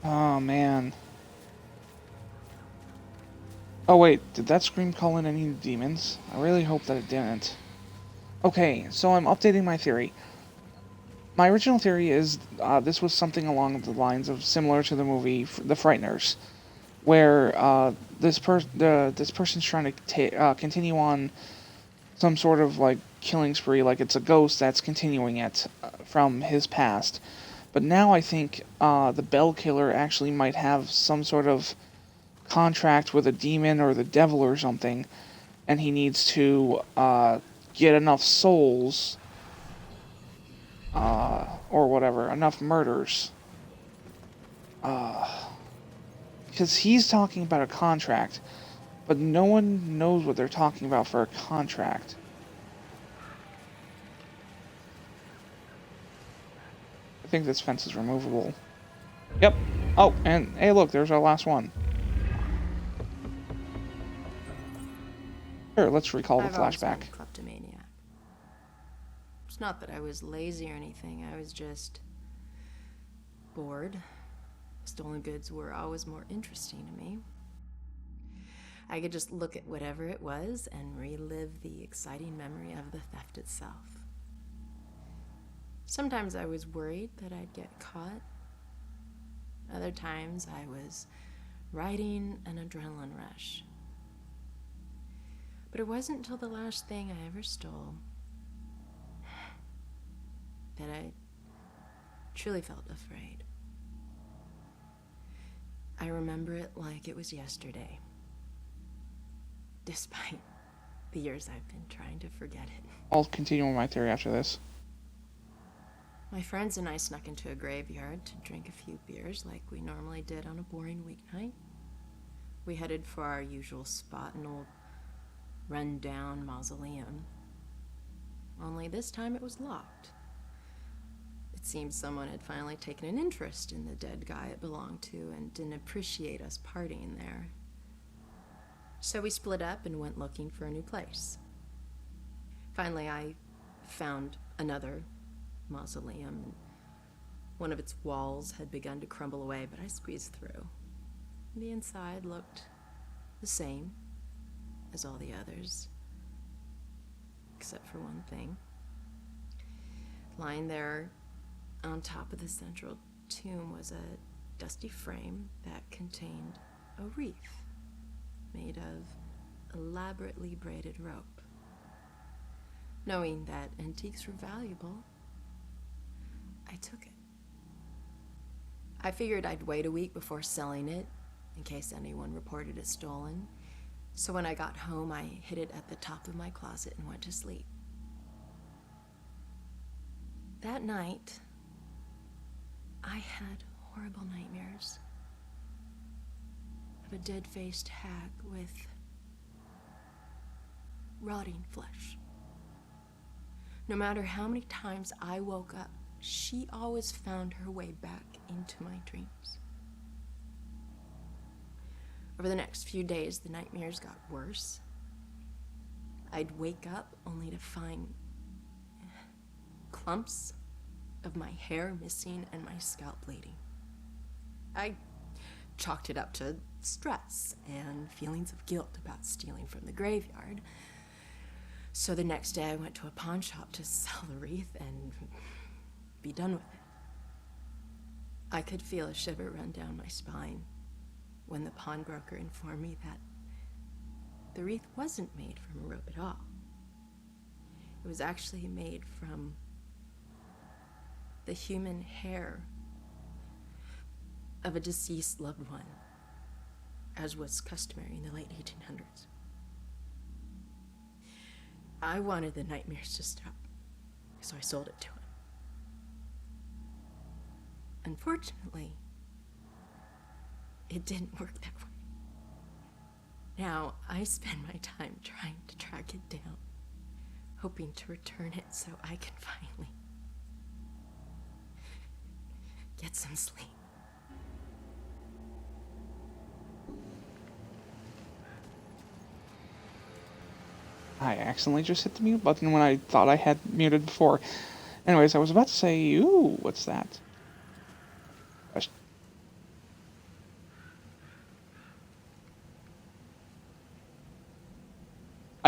Oh, man. Oh, wait. Did that scream call in any demons? I really hope that it didn't. Okay, so I'm updating my theory. My original theory is this was something along the lines of similar to the movie The Frighteners, where this person's trying to continue on some sort of like killing spree, like it's a ghost that's continuing it from his past. But now I think the Bell Killer actually might have some sort of contract with a demon or the devil or something, and he needs to get enough souls or whatever, enough murders. Because he's talking about a contract, but no one knows what they're talking about for a contract. I think this fence is removable. Yep. Oh, and hey, look, there's our last one. Sure, let's recall the I've always been flashback. a kleptomaniac. It's not that I was lazy or anything, I was just bored. Stolen goods were always more interesting to me. I could just look at whatever it was and relive the exciting memory of the theft itself. Sometimes I was worried that I'd get caught. Other times I was riding an adrenaline rush. But it wasn't until the last thing I ever stole that I truly felt afraid. I remember it like it was yesterday, despite the years I've been trying to forget it. I'll continue with my theory after this. My friends and I snuck into a graveyard to drink a few beers like we normally did on a boring weeknight. We headed for our usual spot, an old run-down mausoleum. Only this time it was locked. It seemed someone had finally taken an interest in the dead guy it belonged to and didn't appreciate us partying there. So we split up and went looking for a new place. Finally, I found another mausoleum. One of its walls had begun to crumble away, but I squeezed through. The inside looked the same as all the others, except for one thing. Lying there on top of the central tomb was a dusty frame that contained a wreath made of elaborately braided rope. Knowing that antiques were valuable, I took it. I figured I'd wait a week before selling it in case anyone reported it stolen. So when I got home, I hid it at the top of my closet and went to sleep. That night, I had horrible nightmares of a dead-faced hag with rotting flesh. No matter how many times I woke up, she always found her way back into my dreams. Over the next few days, the nightmares got worse. I'd wake up only to find clumps of my hair missing and my scalp bleeding. I chalked it up to stress and feelings of guilt about stealing from the graveyard. So the next day I went to a pawn shop to sell the wreath and be done with it. I could feel a shiver run down my spine when the pawnbroker informed me that the wreath wasn't made from a rope at all. It was actually made from the human hair of a deceased loved one, as was customary in the late 1800s. I wanted the nightmares to stop, so I sold it to him. Unfortunately, it didn't work that way. Now, I spend my time trying to track it down, hoping to return it so I can finally get some sleep. I accidentally just hit the mute button when I thought I had muted before. Anyways, I was about to say, ooh, what's that?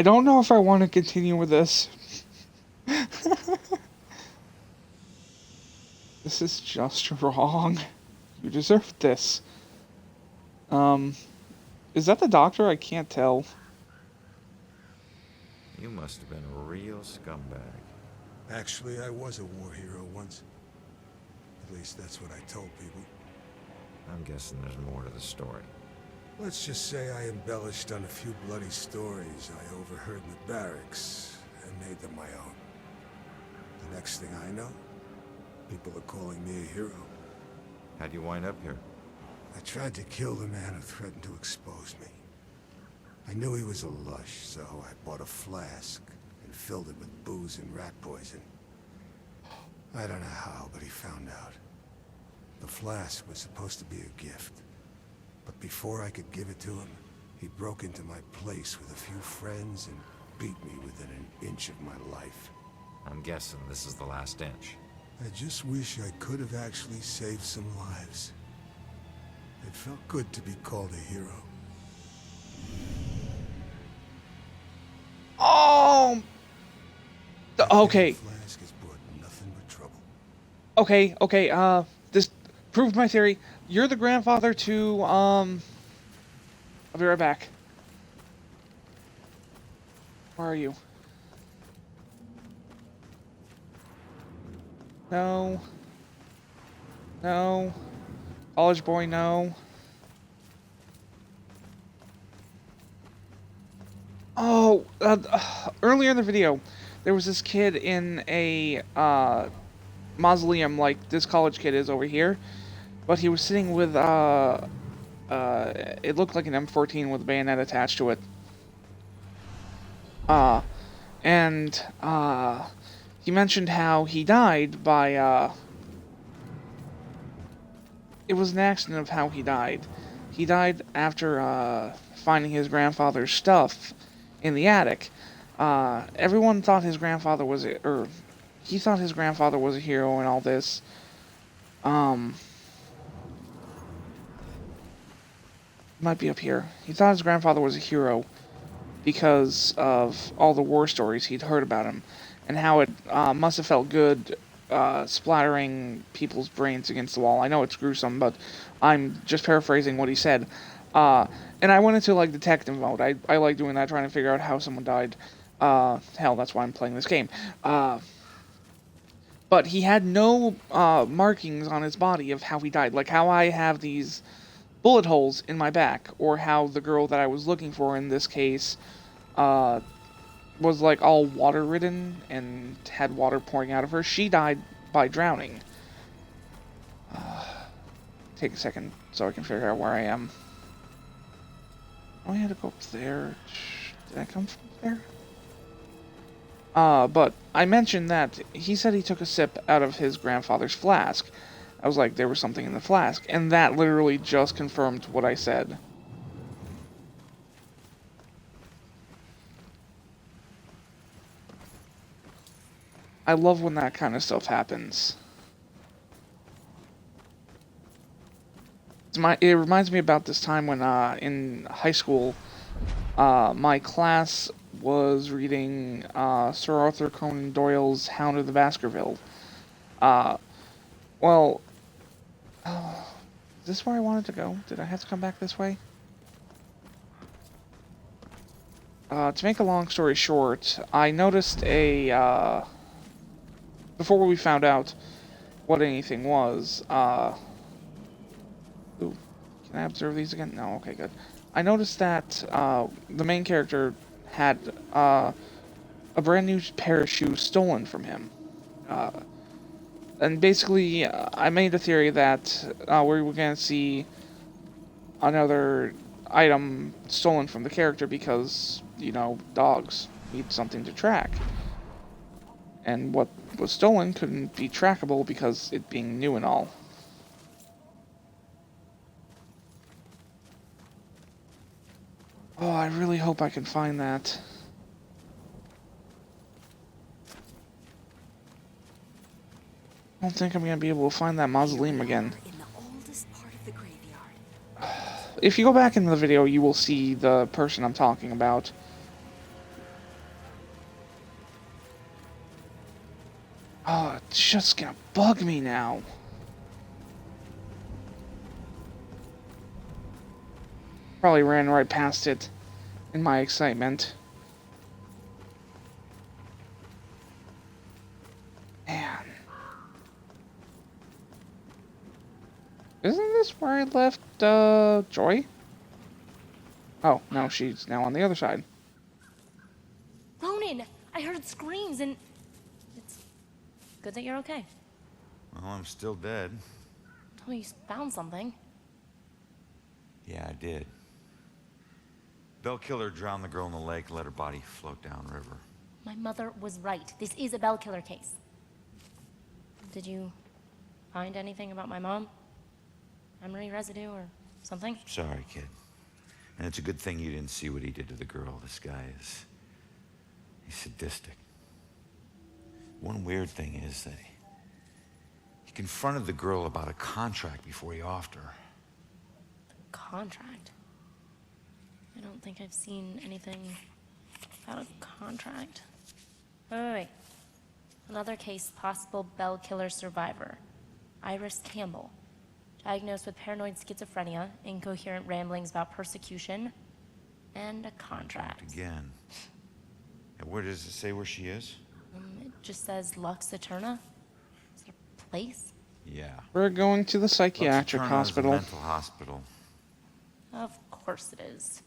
I don't know if I want to continue with this. This is just wrong. You deserve this. Um, is that the doctor? I can't tell. You must have been a real scumbag. Actually, I was a war hero once. At least that's what I told people. I'm guessing there's more to the story. Let's just say I embellished on a few bloody stories I overheard in the barracks and made them my own. The next thing I know, people are calling me a hero. How'd you wind up here? I tried to kill the man who threatened to expose me. I knew he was a lush, so I bought a flask and filled it with booze and rat poison. I don't know how, but he found out. The flask was supposed to be a gift. But before I could give it to him, he broke into my place with a few friends and beat me within an inch of my life. I'm guessing this is the last inch. I just wish I could have actually saved some lives. It felt good to be called a hero. Oh! Okay. That flask has brought nothing but trouble. Okay, this proved my theory. You're the grandfather to, I'll be right back. Where are you? No. No. College boy, no. Oh, earlier in the video, there was this kid in a, mausoleum like this college kid is over here. But he was sitting with, it looked like an M14 with a bayonet attached to it. He mentioned how he died by, it was an accident of how he died. He died after, finding his grandfather's stuff in the attic. Everyone thought his grandfather was, he thought his grandfather was a hero and all this. Might be up here. He thought his grandfather was a hero because of all the war stories he'd heard about him and how it must have felt good splattering people's brains against the wall. I know it's gruesome, but I'm just paraphrasing what he said. And I went into like detective mode. I like doing that, trying to figure out how someone died. Hell, that's why I'm playing this game. But he had no markings on his body of how he died. Like how I have these bullet holes in my back, or how the girl that I was looking for in this case was like all water ridden and had water pouring out of her. She died by drowning. Take a second so I can figure out where I am. Oh, I had to go up there. Did I come from there? But I mentioned that he said he took a sip out of his grandfather's flask. I was like, there was something in the flask, and that literally just confirmed what I said. I love when that kind of stuff happens. It reminds me about this time when, in high school, my class was reading, Sir Arthur Conan Doyle's Hound of the Baskerville. Well, is this where I wanted to go? Did I have to come back this way? To make a long story short, I noticed a, before we found out what anything was, ooh, can I observe these again? No, okay, good. I noticed that, the main character had, a brand new pair of shoes stolen from him. And basically, I made the theory that we were going to see another item stolen from the character because, you know, dogs need something to track. And what was stolen couldn't be trackable because it being new and all. Oh, I really hope I can find that. I don't think I'm going to be able to find that mausoleum again. In the oldest part of the graveyard. If you go back into the video, you will see the person I'm talking about. Oh, it's just gonna bug me now. Probably ran right past it in my excitement. Man. Isn't this where I left, Joy? Oh, no, she's now on the other side. Ronan, I heard screams and... It's good that you're okay. Well, I'm still dead. Tell me you found something. Yeah, I did. Bell killer drowned the girl in the lake and let her body float downriver. My mother was right. This is a Bell killer case. Did you find anything about my mom? Memory residue or something? Sorry, kid. And it's a good thing you didn't see what he did to the girl. This guy is... he's sadistic. One weird thing is that he confronted the girl about a contract before he offed her. Contract? I don't think I've seen anything about a contract. Wait. Another case, possible Bell killer survivor. Iris Campbell. Diagnosed with paranoid schizophrenia, incoherent ramblings about persecution, and a contract. Again. And where does it say where she is? It just says Lux Eterna. Is it a place? Yeah. We're going to the psychiatric Lux Eterna is a hospital. mental hospital. Of course it is.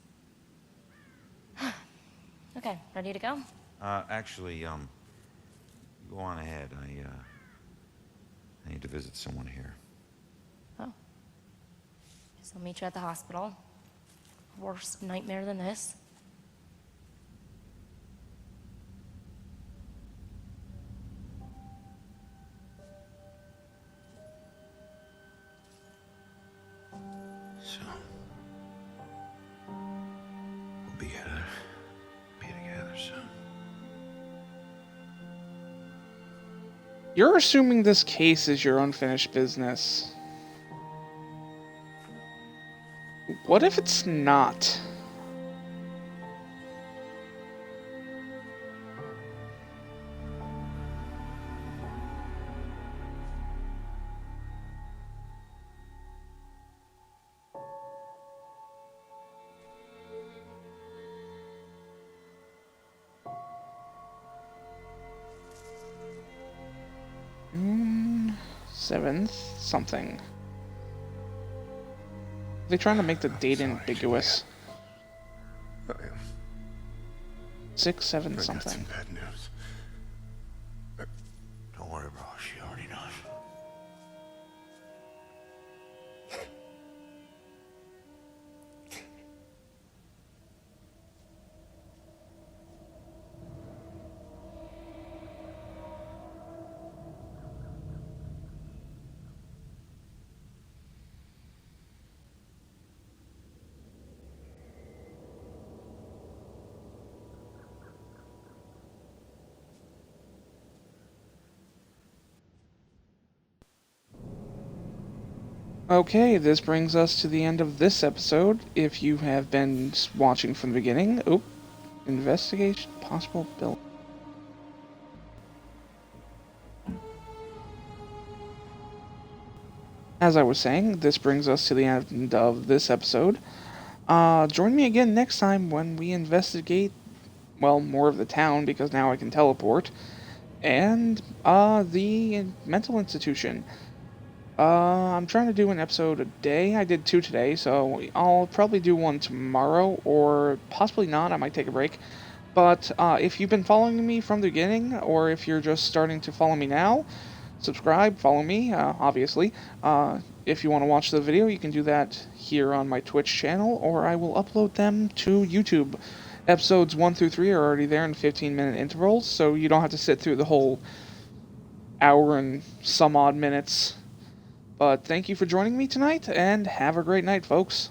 Okay, ready to go? Actually, go on ahead. I need to visit someone here. Oh. Guess I'll meet you at the hospital. Worse nightmare than this. So, we'll be together soon. You're assuming this case is your unfinished business. What if it's not? June 7th, something. They're trying to make the date ambiguous. 6, 7, something. Bad news. Don't worry, bro. She already knows. Okay, this brings us to the end of this episode. If you have been watching from the beginning, investigation, possible bill. As I was saying, this brings us to the end of this episode. Join me again next time when we investigate, well, more of the town, because now I can teleport, and the mental institution. I'm trying to do an episode a day. I did 2 today, so I'll probably do one tomorrow, or possibly not. I might take a break. But if you've been following me from the beginning, or if you're just starting to follow me now, subscribe, follow me, obviously. If you want to watch the video, you can do that here on my Twitch channel, or I will upload them to YouTube. Episodes 1 through 3 are already there in 15-minute intervals, so you don't have to sit through the whole hour and some odd minutes. But thank you for joining me tonight, and have a great night, folks.